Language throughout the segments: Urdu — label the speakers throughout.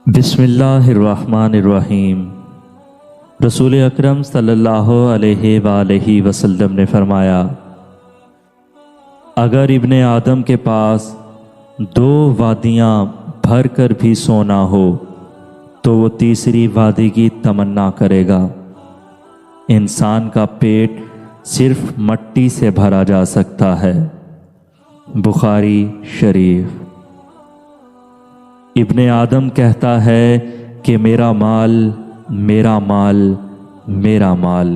Speaker 1: بسم اللہ الرحمن الرحیم۔ رسول اکرم صلی اللہ علیہ وآلہ وسلم نے فرمایا، اگر ابن آدم کے پاس 2 وادیاں بھر کر بھی سونا ہو تو وہ تیسری وادی کی تمنا کرے گا۔ انسان کا پیٹ صرف مٹی سے بھرا جا سکتا ہے۔ بخاری شریف۔ ابن آدم کہتا ہے کہ میرا مال میرا مال میرا مال۔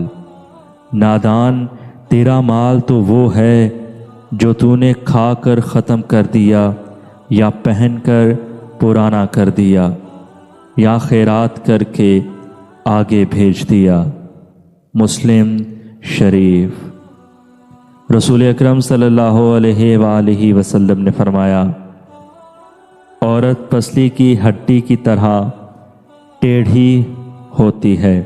Speaker 1: نادان، تیرا مال تو وہ ہے جو تو نے کھا کر ختم کر دیا، یا پہن کر پرانا کر دیا، یا خیرات کر کے آگے بھیج دیا۔ مسلم شریف۔ رسول اکرم صلی اللہ علیہ وآلہ وسلم نے فرمایا، عورت پسلی کی ہڈی کی طرح ٹیڑھی ہوتی ہے،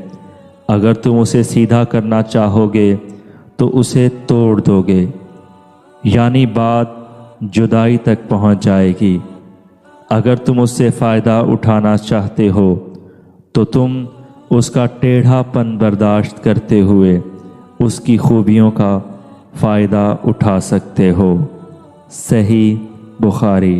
Speaker 1: اگر تم اسے سیدھا کرنا چاہو گے تو اسے توڑ دو گے، یعنی بات جدائی تک پہنچ جائے گی۔ اگر تم اس سے فائدہ اٹھانا چاہتے ہو تو تم اس کا ٹیڑھا پن برداشت کرتے ہوئے اس کی خوبیوں کا فائدہ اٹھا سکتے ہو۔ صحیح بخاری۔